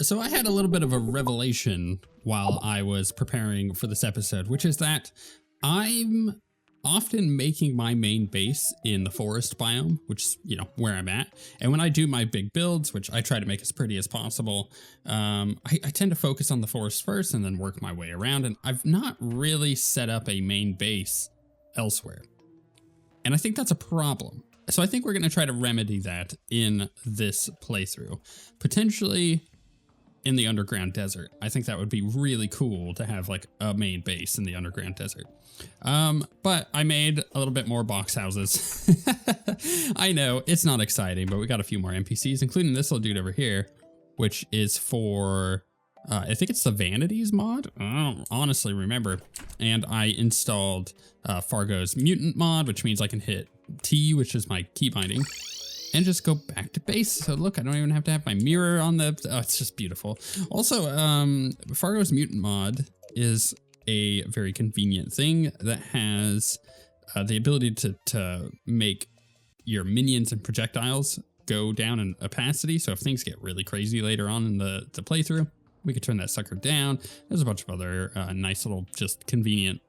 So I had a little bit of a revelation while I was preparing for this episode, which is that I'm often making my main base in the forest biome, which is, you know, where I'm at. And when I do my big builds, which I try to make as pretty as possible, I tend to focus on the forest first and then work my way around. And I've not really set up a main base elsewhere. And I think that's a problem. So I think we're going to try to remedy that in this playthrough, potentially in the underground desert. I think that would be really cool to have like a main base in the underground desert. But I made a little bit more box houses. I know it's not exciting, but we got a few more NPCs, including this little dude over here, which is for, I think it's the Vanities mod. I don't honestly remember. And I installed Fargo's mutant mod, which means I can hit T, which is my key binding, and just go back to base. So look, I don't even have to have my mirror on the, oh, it's just beautiful. Also, Fargo's mutant mod is a very convenient thing that has the ability to make your minions and projectiles go down in opacity. So if things get really crazy later on in the playthrough, we could turn that sucker down. There's a bunch of other nice little just convenient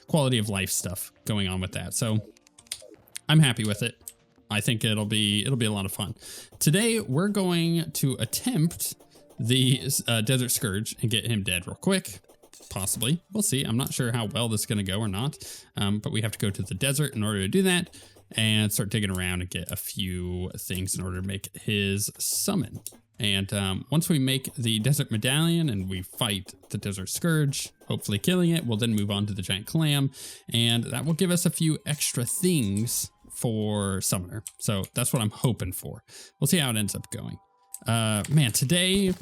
quality of life stuff going on with that. So I'm happy with it. I think it'll be a lot of fun. Today, we're going to attempt the Desert Scourge and get him dead real quick. Possibly. We'll see. I'm not sure how well this is going to go or not. But we have to go to the desert in order to do that and start digging around and get a few things in order to make his summon. And once we make the Desert Medallion and we fight the Desert Scourge, hopefully killing it, we'll then move on to the Giant Clam. And that will give us a few extra things for Summoner. So that's what I'm hoping for. We'll see how it ends up going. Man, today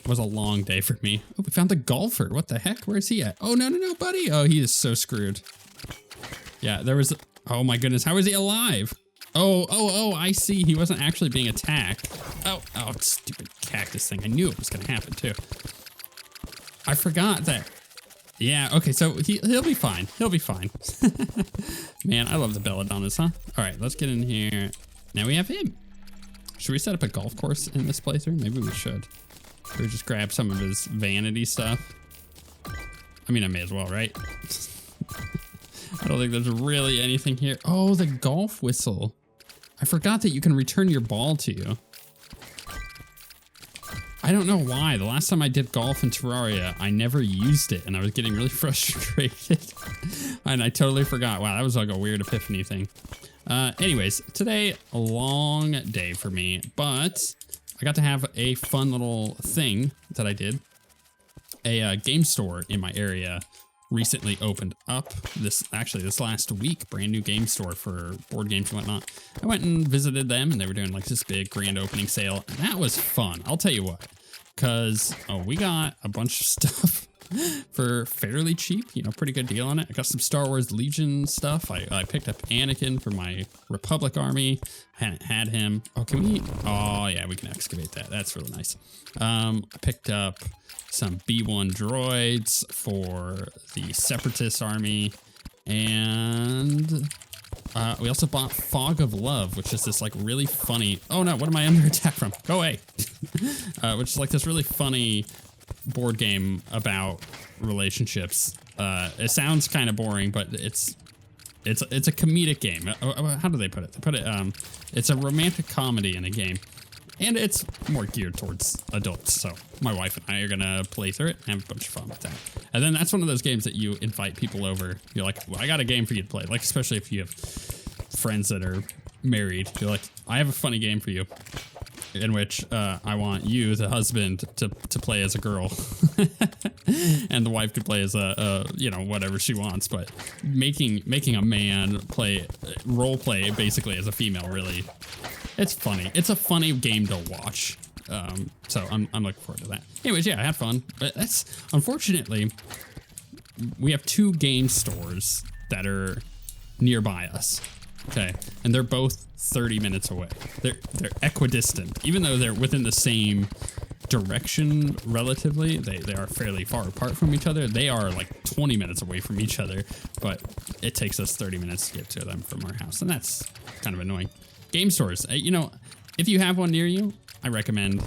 was a long day for me. Oh, we found the golfer. What the heck? Where's he at? Oh, no, buddy. Oh, he is so screwed. Yeah, there was, oh my goodness. How is he alive? Oh, I see. He wasn't actually being attacked. Oh, stupid cactus thing. I knew it was going to happen too. I forgot that. Yeah, okay, so he'll be fine. He'll be fine. Man, I love the belladonnas, huh? All right, let's get in here. Now we have him. Should we set up a golf course in this playthrough? Maybe we should. Or just grab some of his vanity stuff. I mean, I may as well, right? I don't think there's really anything here. Oh, the golf whistle. I forgot that you can return your ball to you. I don't know why. The last time I did golf in Terraria, I never used it, and I was getting really frustrated. And I totally forgot. Wow, that was like a weird epiphany thing. Anyways, today, a long day for me, but I got to have a fun little thing that I did. A game store in my area recently opened up this last week, brand new game store for board games and whatnot. I went and visited them and they were doing like this big grand opening sale. And that was fun. I'll tell you what, because we got a bunch of stuff for fairly cheap, you know, pretty good deal on it. I got some Star Wars Legion stuff. I picked up Anakin for my Republic army. I hadn't had him. Oh, can we? Oh yeah, we can excavate that. That's really nice. I picked up some B1 droids for the Separatist army. And we also bought Fog of Love, which is this like really funny, oh no, what am I under attack from? Go away. Which is like this really funny board game about relationships. It sounds kind of boring, but it's a comedic game. How do they put it? They put it, it's a romantic comedy in a game. And it's more geared towards adults. So my wife and I are going to play through it and have a bunch of fun with that. And then that's one of those games that you invite people over. You're like, well, I got a game for you to play. Like, especially if you have friends that are married. You're like, I have a funny game for you in which I want you, the husband, to play as a girl. And the wife could play as a you know, whatever she wants. But making a man role play basically as a female, really, it's funny. It's a funny game to watch. So I'm looking forward to that. Anyways, yeah, I had fun. But that's, unfortunately, we have two game stores that are nearby us. Okay, and they're both 30 minutes away. They're equidistant, even though they're within the same direction relatively. They are fairly far apart from each other. They are like 20 minutes away from each other, but it takes us 30 minutes to get to them from our house, and that's kind of annoying. Game stores, you know, if you have one near you, I recommend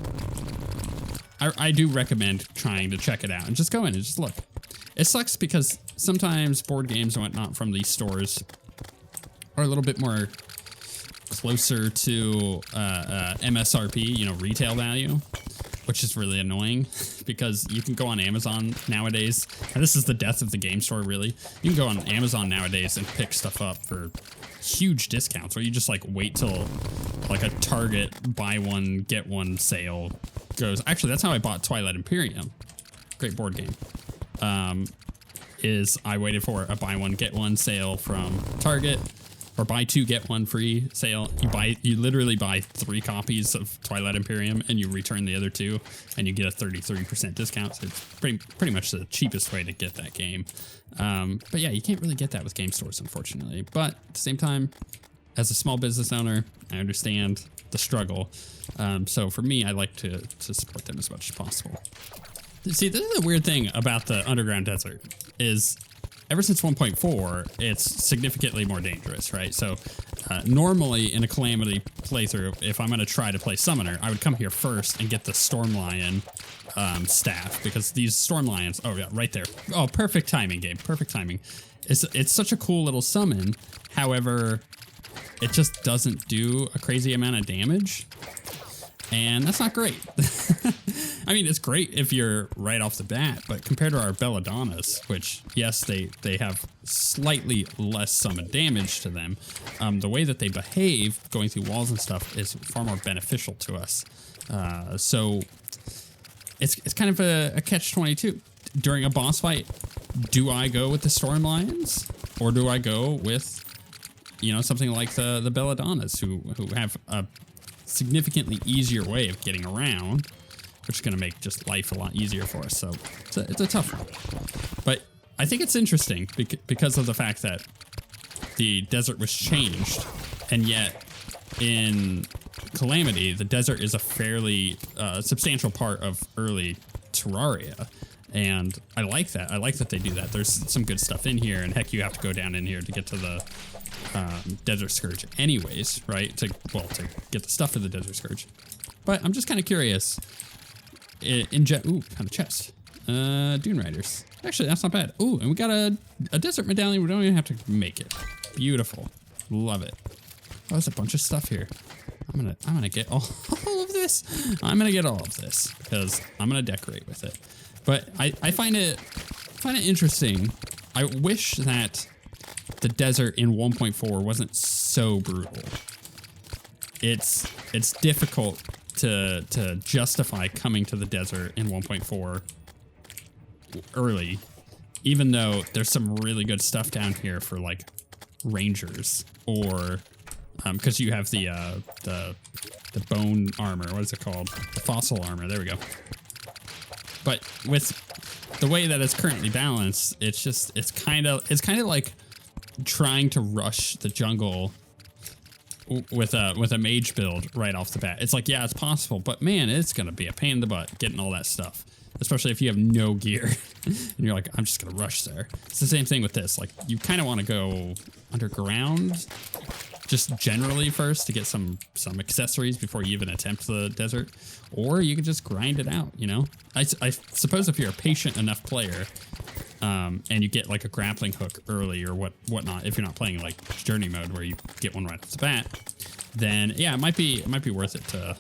I do recommend trying to check it out and just go in and just look. It sucks because sometimes board games and whatnot from these stores are a little bit more closer to MSRP, you know, retail value, which is really annoying because you can go on Amazon nowadays, and this is the death of the game store, really. You can go on Amazon nowadays and pick stuff up for huge discounts, or you just like wait till like a Target buy one get one sale goes. Actually, that's how I bought Twilight Imperium. Great board game. Is I waited for a buy one get one sale from Target, or buy two get one free sale. You literally buy 3 copies of Twilight Imperium and you return the other 2 and you get a 33% discount. So it's pretty much the cheapest way to get that game. But yeah, you can't really get that with game stores, unfortunately. But at the same time, as a small business owner, I understand the struggle. So for me, I like to support them as much as possible. See, this is the weird thing about the Underground Desert is ever since 1.4, it's significantly more dangerous, right? So normally in a Calamity playthrough, if I'm going to try to play Summoner, I would come here first and get the Storm Lion staff, because these Storm Lions, oh yeah, right there. Oh, perfect timing, Gabe, perfect timing. It's such a cool little summon. However, it just doesn't do a crazy amount of damage. And that's not great. I mean, it's great if you're right off the bat, but compared to our Belladonnas, which, yes, they have slightly less summon damage to them, the way that they behave going through walls and stuff is far more beneficial to us. So it's kind of a catch-22. During a boss fight, do I go with the Storm Lions, or do I go with, you know, something like the Belladonnas, who have a significantly easier way of getting around, which is going to make just life a lot easier for us. So it's a tough one. But I think it's interesting because of the fact that the desert was changed, and yet in Calamity, the desert is a fairly substantial part of early Terraria. And I like that. I like that they do that. There's some good stuff in here, and heck, you have to go down in here to get to the Desert Scourge anyways, right? To get the stuff for the Desert Scourge. But I'm just kind of curious. Ooh, kind of chest. Dune Riders. Actually, that's not bad. Ooh, and we got a Desert Medallion. We don't even have to make it. Beautiful. Love it. Oh, there's a bunch of stuff here. I'm gonna get all of this. I'm gonna get all of this because I'm gonna decorate with it. But I find it interesting. I wish that the desert in 1.4 wasn't so brutal. It's difficult to justify coming to the desert in 1.4 early, even though there's some really good stuff down here for like rangers, or because you have the bone armor. What is it called? The fossil armor. There we go. But with the way that it's currently balanced, it's kind of like trying to rush the jungle with a mage build right off the bat. It's like, yeah, it's possible, but man, it's gonna be a pain in the butt getting all that stuff, especially if you have no gear and you're like, I'm just gonna rush there. It's the same thing with this. Like, you kind of want to go underground just generally first to get some accessories before you even attempt the desert, or you can just grind it out, you know? I suppose if you're a patient enough player, and you get like a grappling hook early or whatnot, if you're not playing like journey mode where you get one right off the bat, then yeah, it might be worth it to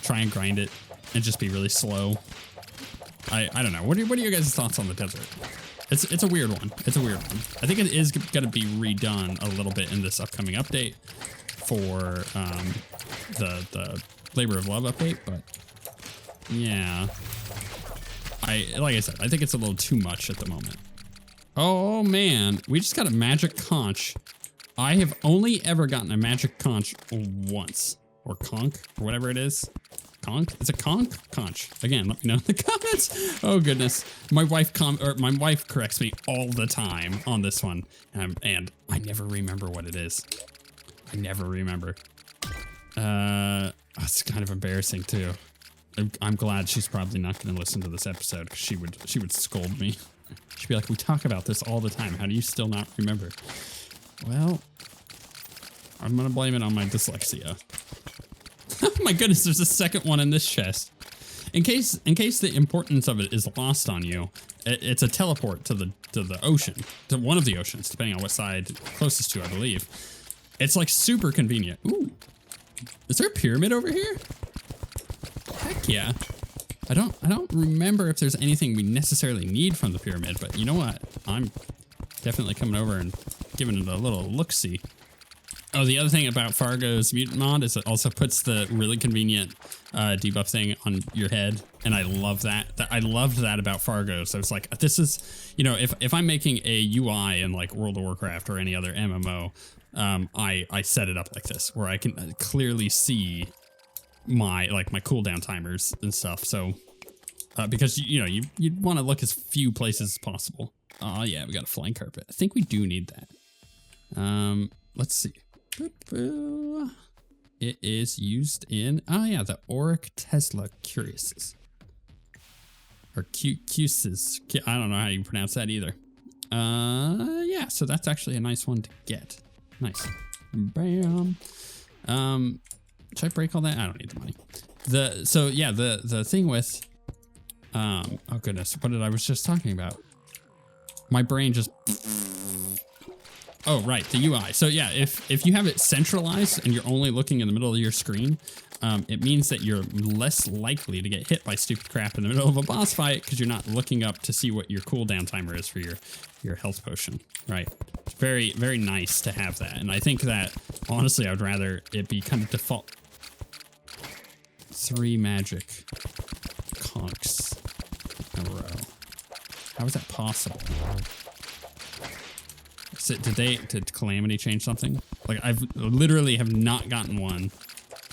try and grind it and just be really slow. I don't know. What are your guys' thoughts on the desert? It's a weird one. It's a weird one. I think it is going to be redone a little bit in this upcoming update for the Labor of Love update, but yeah. Like I said, I think it's a little too much at the moment. Oh man, we just got a magic conch. I have only ever gotten a magic conch once, or conch, or whatever it is. Conch? Is it conch? Conch. Again, let me know in the comments. Oh goodness, my wife corrects me all the time on this one, and I never remember what it is. I never remember. It's kind of embarrassing too. I'm glad she's probably not going to listen to this episode, because she would scold me. She'd be like, we talk about this all the time. How do you still not remember? Well, I'm going to blame it on my dyslexia. Oh my goodness, there's a second one in this chest. In case the importance of it is lost on you, it's a teleport to the ocean, to one of the oceans, depending on what side closest to, I believe. It's like super convenient. Ooh, is there a pyramid over here? Heck yeah. I don't remember if there's anything we necessarily need from the pyramid, but you know what? I'm definitely coming over and giving it a little look-see. Oh, the other thing about Fargo's mutant mod is it also puts the really convenient debuff thing on your head, and I love that. I loved that about Fargo. So it's like, this is, you know, if I'm making a UI in like World of Warcraft or any other MMO, I set it up like this, where I can clearly see my cooldown timers and stuff. So because you know you want to look as few places as possible. Oh yeah, we got a flying carpet. I think we do need that. Let's see. It is used in, oh yeah, the Auric Tesla Curiouses. Or Cuses. I don't know how you pronounce that either. Yeah, so that's actually a nice one to get. Nice. Bam. Should I break all that? I don't need the money. So yeah, the thing with, oh goodness, what did I was just talking about? My brain just, oh, right, the UI. So yeah, if you have it centralized and you're only looking in the middle of your screen, it means that you're less likely to get hit by stupid crap in the middle of a boss fight because you're not looking up to see what your cooldown timer is for your health potion, right? It's very, very nice to have that. And I think that, honestly, I would rather it be kind of default. 3 magic conks in a row. How is that possible? Did Calamity change something? Like, I've literally have not gotten one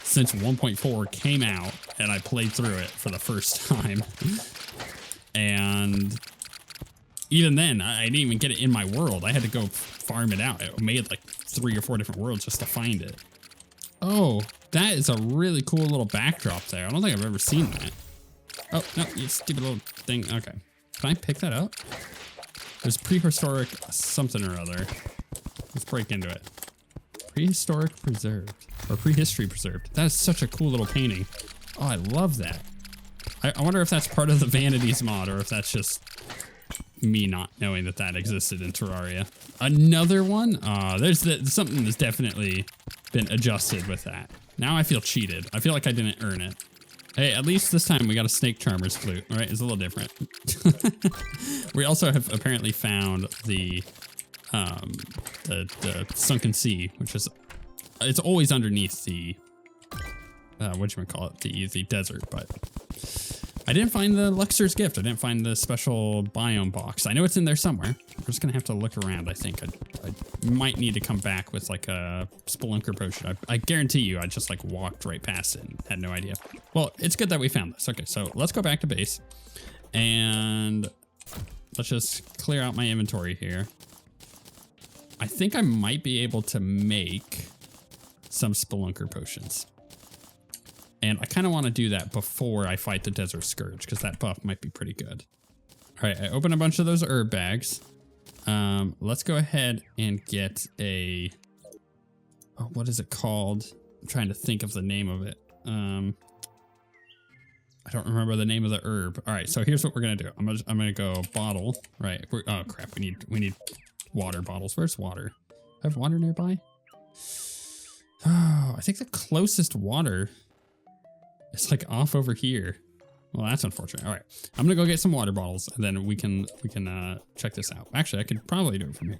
since 1.4 came out and I played through it for the first time. And even then, I didn't even get it in my world. I had to go farm it out. It made like 3 or 4 different worlds just to find it. Oh, that is a really cool little backdrop there. I don't think I've ever seen that. Oh, no, you stupid little thing. Okay. Can I pick that up? There's prehistoric something or other. Let's break into it. Prehistoric preserved. Or prehistory preserved. That is such a cool little painting. Oh, I love that. I wonder if that's part of the Vanities mod or if that's just me not knowing that that existed in Terraria. Another one? There's something that's definitely been adjusted with that. Now I feel cheated. I feel like I didn't earn it. Hey, at least this time we got a Snake Charmer's flute, all right? It's a little different. We also have apparently found the Sunken Sea, which is, it's always underneath the, whatchamacallit, the desert, but I didn't find the Luxor's Gift. I didn't find the special biome box. I know it's in there somewhere. We're just gonna have to look around, I think. I might need to come back with like a Spelunker potion. I guarantee you I just like walked right past it and had no idea. Well, it's good that we found this. Okay, so let's go back to base and let's just clear out my inventory here. I think I might be able to make some Spelunker potions. And I kind of want to do that before I fight the Desert Scourge, because that buff might be pretty good. All right, I opened a bunch of those herb bags. Let's go ahead and get a, oh, what is it called? I'm trying to think of the name of it. I don't remember the name of the herb. All right, so here's what we're gonna do. I'm gonna go bottle. Right. Oh crap, we need water bottles. Where's water? I have water nearby. Oh, I think the closest water, it's like off over here. Well, that's unfortunate. All right, I'm gonna go get some water bottles and then we can check this out. Actually, I could probably do it from here.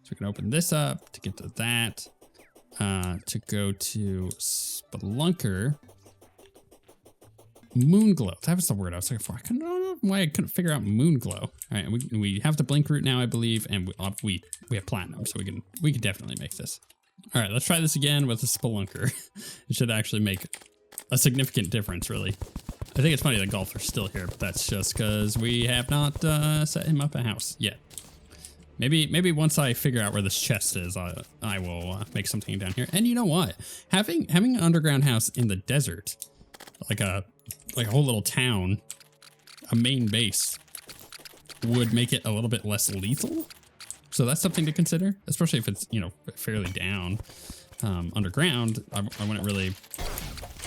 So we can open this up to get to that, to go to Spelunker. Moonglow. That was the word I was looking for. I don't know why I couldn't figure out Moonglow. All right, we have the blink root now, I believe, and we have platinum, so we can definitely make this. All right, let's try this again with the Spelunker. It should actually make a significant difference, really. I think it's funny that Golfer's still here, but that's just because we have not set him up a house yet. Maybe once I figure out where this chest is, I will make something down here. And you know what? Having an underground house in the desert, like a whole little town, a main base, would make it a little bit less lethal. So that's something to consider, especially if it's, you know, fairly down. Underground, I wouldn't really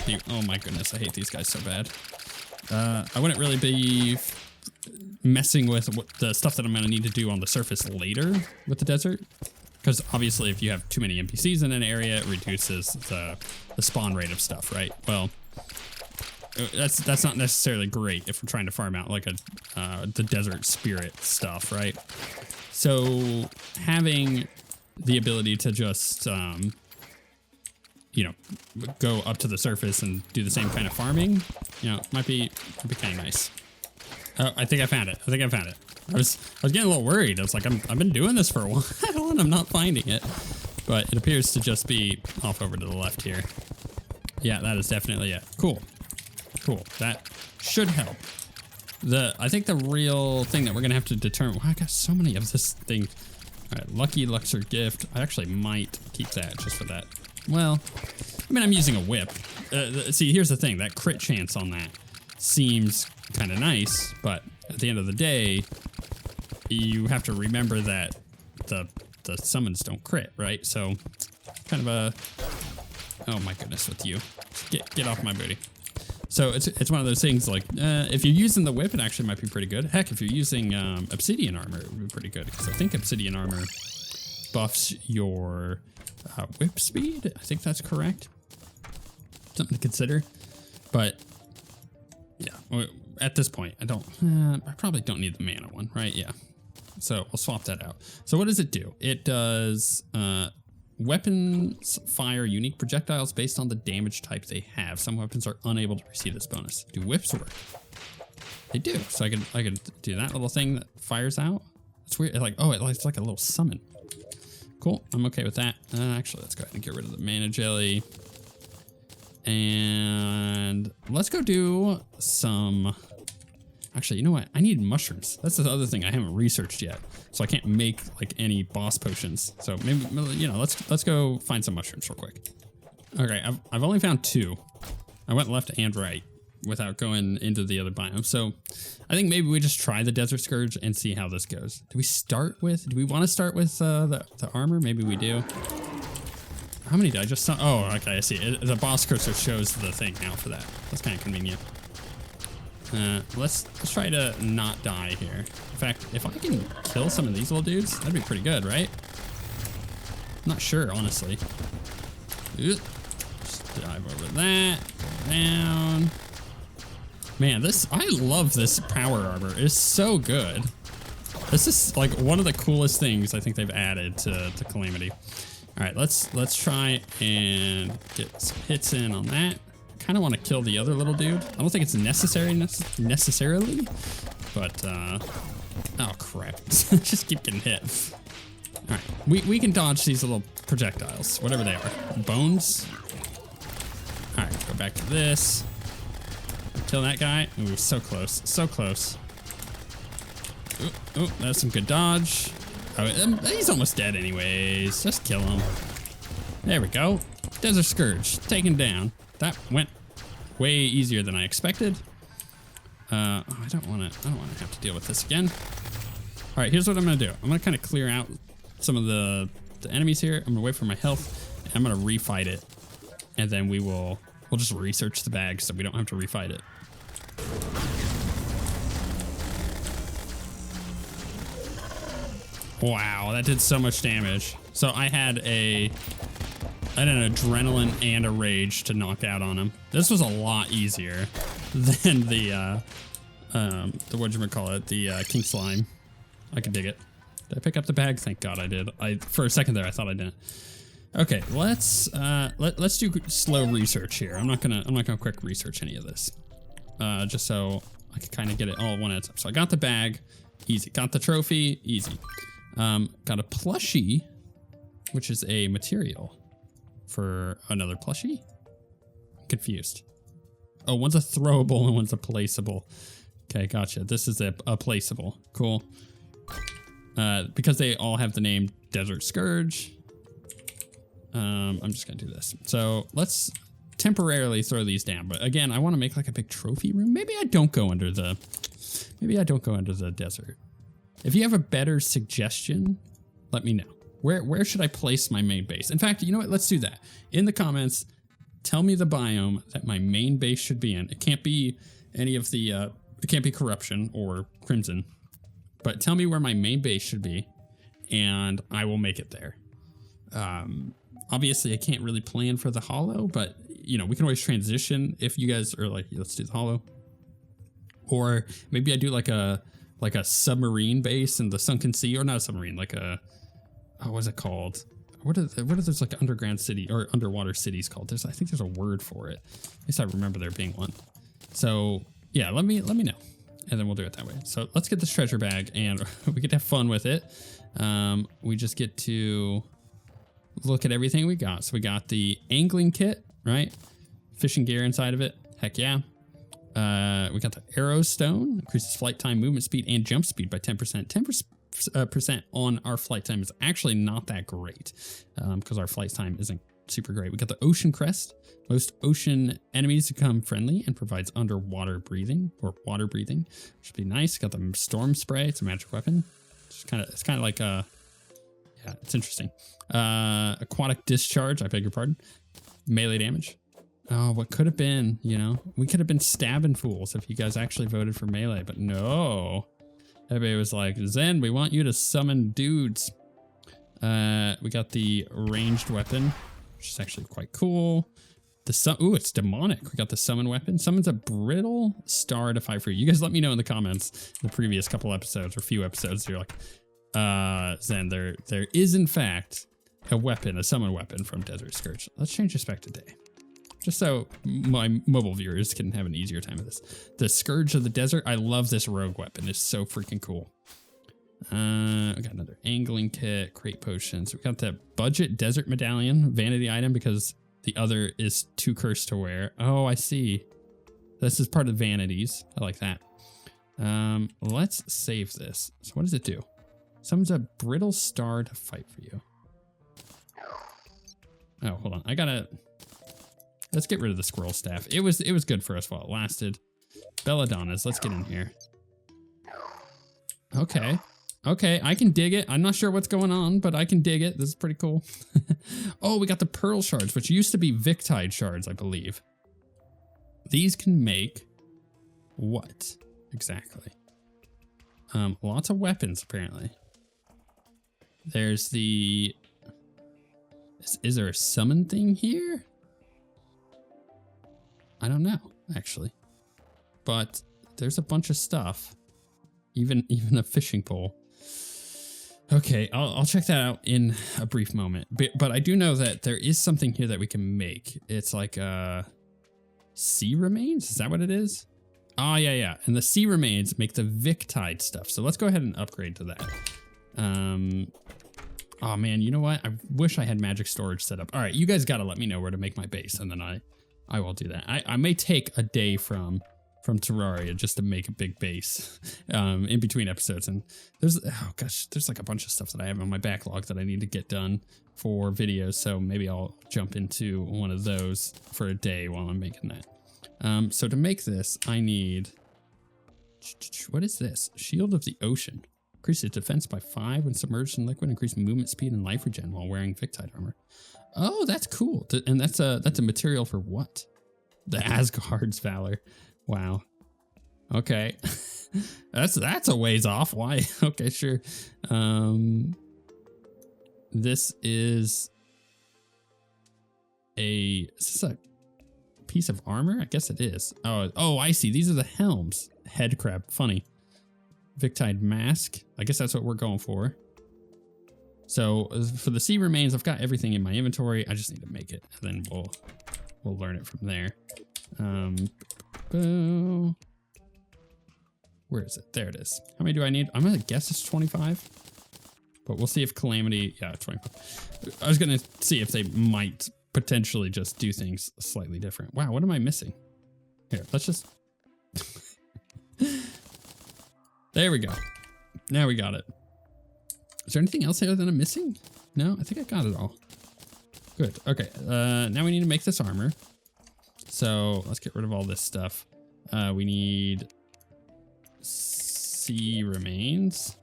be, oh my goodness, I hate these guys so bad. I wouldn't really be messing with the stuff that I'm going to need to do on the surface later with the desert. Because obviously if you have too many NPCs in an area, it reduces the spawn rate of stuff, right? Well, that's not necessarily great if we're trying to farm out like the desert spirit stuff, right? So having the ability to just, you know, go up to the surface and do the same kind of farming, you know, might be kind of nice. Oh, I think I found it. I was getting a little worried. I was like, I've been doing this for a while and I'm not finding it, but it appears to just be off over to the left here. Yeah, that is definitely it. Cool. That should help. I think the real thing that we're gonna have to determine. Wow, I got so many of this thing. All right, lucky Luxor gift. I actually might keep that just for that. Well, I mean, I'm using a whip. See, here's the thing. That crit chance on that seems kind of nice, but at the end of the day, you have to remember that the summons don't crit, right? So, kind of a. Oh my goodness, with you, get off my booty. So it's one of those things like if you're using the whip, it actually might be pretty good. Heck, if you're using Obsidian Armor, it would be pretty good because I think Obsidian Armor buffs your whip speed. I think that's correct. Something to consider. But yeah, at this point, I probably don't need the mana one, right? Yeah. So we'll swap that out. So what does it do? It does weapons fire unique projectiles based on the damage type they have. Some weapons are unable to receive this bonus. Do whips work? They do. So I can do that little thing that fires out. It's weird. Like, oh, it's like a little summon. Cool. I'm okay with that. Actually, let's go ahead and get rid of the mana jelly. And let's go do some. Actually, you know what? I need mushrooms. That's the other thing I haven't researched yet. So I can't make like any boss potions. So maybe, you know, let's go find some mushrooms real quick. Okay, I've only found 2. I went left and right without going into the other biome. So I think maybe we just try the Desert Scourge and see how this goes. Do we want to start with the armor? Maybe we do. How many did I just? Oh, okay, I see. The boss cursor shows the thing now for that. That's kind of convenient. Let's try to not die here. In fact, if I can kill some of these little dudes, that'd be pretty good, right? Not sure, honestly. Just dive over that. Down. Man, I love this power armor. It's so good. This is like one of the coolest things I think they've added to Calamity. All right, let's try and get some hits in on that. Kind of want to kill the other little dude. I don't think it's necessary necessarily, but oh crap! Just keep getting hit. All right, we can dodge these little projectiles, whatever they are. Bones. All right, go back to this. Kill that guy. Ooh, so close, so close. Ooh, that's some good dodge. Oh, he's almost dead anyways. Just kill him. There we go. Desert Scourge taken down. That went way easier than I expected. I don't want to have to deal with this again. All right, here's what I'm gonna do. I'm gonna kind of clear out some of the enemies here. I'm gonna wait for my health. And I'm gonna refight it, and then we'll just research the bag so we don't have to refight it. Wow, that did so much damage. So I had an adrenaline and a rage to knock out on him. This was a lot easier than the whatchamacallit, the king slime. I can dig it. Did I pick up the bag? Thank God I did. For a second there I thought I didn't. Okay, let's do slow research here. I'm not gonna quick research any of this. Just so I can kind of get it all at one at a time. So I got the bag, easy. Got the trophy, easy. Got a plushie, which is a material for another plushie. Confused. Oh, one's a throwable and one's a placeable. Okay, gotcha. This is a placeable. Cool. Because they all have the name Desert Scourge. I'm just gonna do this. So let's temporarily throw these down. But again, I want to make like a big trophy room. Maybe I don't go under the desert. If you have a better suggestion, let me know. Where should I place my main base? In fact, you know what? Let's do that. In the comments, tell me the biome that my main base should be in. It can't be any of the, it can't be corruption or crimson, but tell me where my main base should be and I will make it there. Obviously I can't really plan for the hollow, but you know, we can always transition if you guys are like, let's do the hollow. Or maybe I do like a submarine base in the sunken sea, or not a submarine, like a, what is it called? What are those like underground city or underwater cities called? I think there's a word for it. At least I remember there being one. So yeah, let me know, and then we'll do it that way. So let's get this treasure bag, and we get to have fun with it. We just get to look at everything we got. So we got the angling kit, right? Fishing gear inside of it. Heck yeah. We got the arrow stone, increases flight time, movement speed, and jump speed by 10%. 10% on our flight time is actually not that great, because our flight time isn't super great. We got the ocean crest. Most ocean enemies become friendly and provides underwater breathing or water breathing, which would be nice. Got the storm spray. It's a magic weapon. It's kind of like a, yeah, it's interesting. Aquatic discharge. I beg your pardon. Melee damage. Oh, what could have been, you know, we could have been stabbing fools if you guys actually voted for melee, but no. Everybody was like, Zen, we want you to summon dudes. We got the ranged weapon, which is actually quite cool. Ooh, it's demonic. We got the summon weapon. Summons a brittle star to fight for you. You guys let me know in the comments in the previous couple episodes or few episodes. You're like, Zen, there is in fact a weapon, a summon weapon from Desert Scourge. Let's change this back to day, just so my mobile viewers can have an easier time with this. The Scourge of the Desert. I love this rogue weapon. It's so freaking cool. We got another angling kit, crate potions. We got the budget desert medallion, vanity item, because the other is too cursed to wear. Oh, I see. This is part of vanities. I like that. Let's save this. So what does it do? Summons a brittle star to fight for you. Oh, hold on. Let's get rid of the scroll staff. It was good for us while it lasted. Belladonnas, let's get in here. Okay. Okay, I can dig it. I'm not sure what's going on, but I can dig it. This is pretty cool. Oh, we got the pearl shards, which used to be Victid shards, I believe. These can make what exactly? Lots of weapons, apparently. There's the... Is there a summon thing here? I don't know, actually. But there's a bunch of stuff. Even a fishing pole. Okay, I'll check that out in a brief moment. But I do know that there is something here that we can make. It's like sea remains? Is that what it is? Oh, yeah. And the sea remains make the Victid stuff. So let's go ahead and upgrade to that. Oh man, you know what? I wish I had magic storage set up. All right, you guys got to let me know where to make my base, and then I will do that. I may take a day from Terraria just to make a big base in between episodes. And there's like a bunch of stuff that I have on my backlog that I need to get done for videos. So maybe I'll jump into one of those for a day while I'm making that. So to make this, I need, what is this? Shield of the Ocean. Increases defense by 5 when submerged in liquid. Increase movement speed and life regen while wearing Victid armor. Oh, that's cool. And that's a material for what? The Asgard's Valor. Wow. Okay. that's a ways off. Why? Okay, sure. This is a piece of armor? I guess it is. Oh, I see. These are the helms. Head crab. Funny. Victid mask. I guess that's what we're going for. So for the sea remains, I've got everything in my inventory. I just need to make it, and then we'll learn it from there. Where is it? There it is. How many do I need? I'm gonna guess it's 25, but we'll see if Calamity. Yeah, 25. I was gonna see if they might potentially just do things slightly different. Wow, what am I missing? Here, let's just. There we go. Now we got it. Is there anything else here that I'm missing? No, I think I got it all. Good. Okay. Now we need to make this armor. So let's get rid of all this stuff. We need sea remains.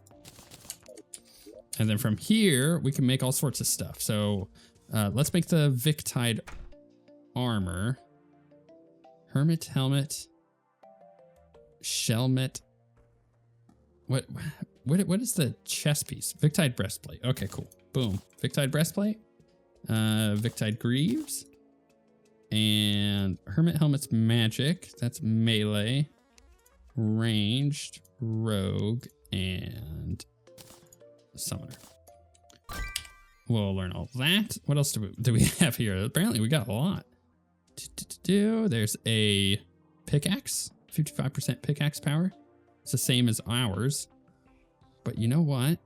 And then from here, we can make all sorts of stuff. So let's make the Victid armor. Hermit helmet. Shelmet. What is the chest piece? Victid breastplate. Okay, cool. Boom. Victid breastplate. Victid greaves. And hermit helmet's magic. That's melee. Ranged, rogue, and summoner. We'll learn all that. What else do we have here? Apparently we got a lot. There's a pickaxe, 55% pickaxe power. It's the same as ours. But you know what?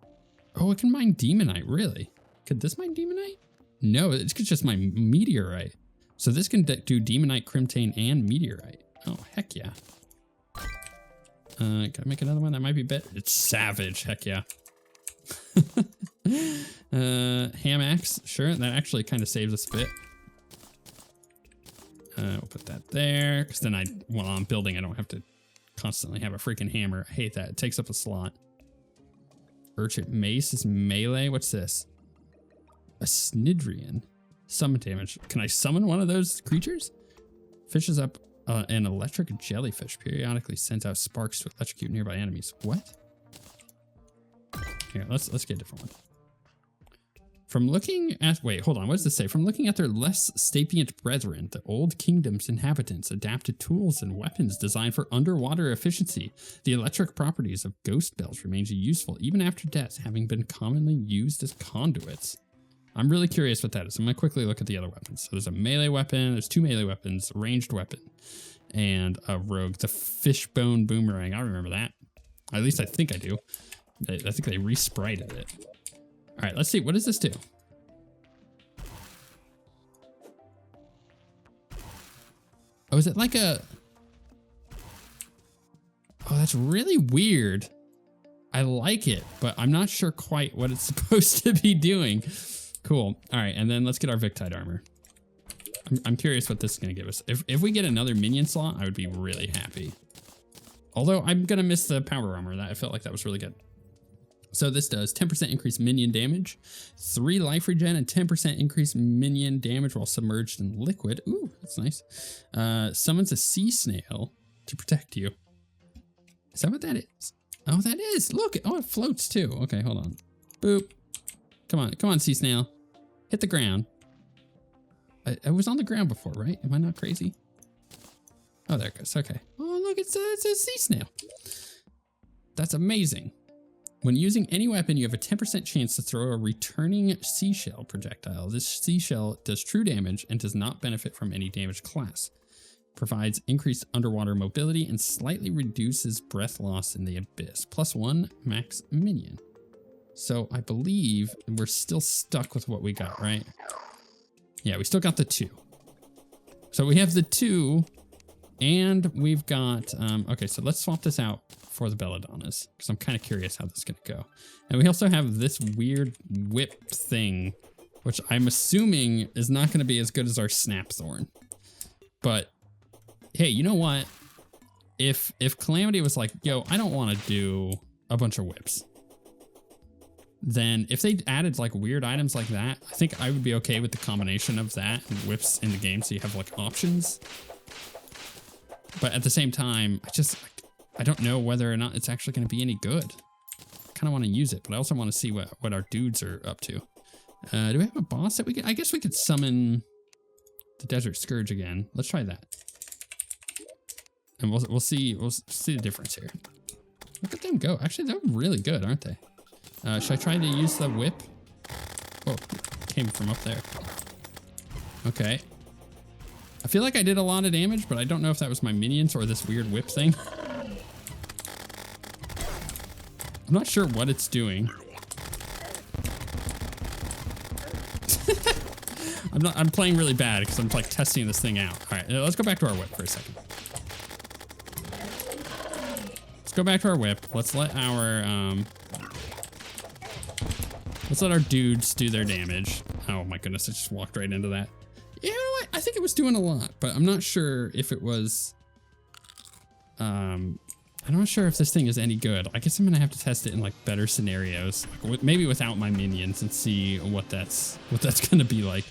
Oh, it can mine demonite, really? Could this mine demonite? No, it's just mine meteorite. So this can do demonite, crimtane, and meteorite. Oh, heck yeah. Can I make another one? That might be better. It's savage, heck yeah. Ham axe, sure. That actually kind of saves us a bit. We'll put that there, because then while I'm building, I don't have to constantly have a freaking hammer. I hate that. It takes up a slot. Urchin mace is melee. What's this? A Snidrian. Summon damage. Can I summon one of those creatures? Fishes up an electric jellyfish. Periodically sends out sparks to electrocute nearby enemies. What? Here, let's get a different one. From looking at, wait, hold on, what does this say? From looking at their less sapient brethren, the old kingdom's inhabitants adapted tools and weapons designed for underwater efficiency. The electric properties of ghost bells remain useful even after death, having been commonly used as conduits. I'm really curious what that is. I'm gonna quickly look at the other weapons. So there's a melee weapon, there's 2 melee weapons, a ranged weapon, and a rogue. The fishbone boomerang, I remember that. At least I think I do. I think they re-sprited it. All right, let's see. What does this do? Oh, is it like a... Oh, that's really weird. I like it, but I'm not sure quite what it's supposed to be doing. Cool. All right, and then let's get our Victid Armor. I'm curious what this is going to give us. If we get another minion slot, I would be really happy. Although I'm going to miss the power armor. I felt like that was really good. So this does 10% increase minion damage, 3 life regen, and 10% increase minion damage while submerged in liquid. Ooh, that's nice. Summons a sea snail to protect you. Is that what that is? Oh, that is. Look. Oh, it floats too. Okay, hold on. Boop. Come on, sea snail. Hit the ground. I was on the ground before, right? Am I not crazy? Oh, there it goes. Okay. Oh, look, it's a sea snail. That's amazing. When using any weapon, you have a 10% chance to throw a returning seashell projectile. This seashell does true damage and does not benefit from any damage class. Provides increased underwater mobility and slightly reduces breath loss in the abyss. +1 max minion. So I believe we're still stuck with what we got, right? Yeah, we still got the 2. So we have the 2 and we've got, okay, so let's swap this out for the Belladonnas, because I'm kind of curious how this is going to go. And we also have this weird whip thing, which I'm assuming is not going to be as good as our Snapthorn. But hey, you know what? If Calamity was like, yo, I don't want to do a bunch of whips, then if they added like weird items like that, I think I would be okay with the combination of that and whips in the game, so you have like options. But at the same time, I don't know whether or not it's actually going to be any good. I kind of want to use it, but I also want to see what our dudes are up to. Do we have a boss that we could... I guess we could summon the Desert Scourge again. Let's try that. And we'll see the difference here. Look at them go. Actually, they're really good, aren't they? Should I try to use the whip? Oh, came from up there. Okay. I feel like I did a lot of damage, but I don't know if that was my minions or this weird whip thing. I'm not sure what it's doing. I'm playing really bad because I'm like testing this thing out. All right, let's go back to our whip for a second. Let's go back to our whip. Let's let our dudes do their damage. Oh my goodness, I just walked right into that. You know what? I think it was doing a lot, but I'm not sure if it was, I'm not sure if this thing is any good. I guess I'm gonna have to test it in like better scenarios, like maybe without my minions, and see what that's gonna be like.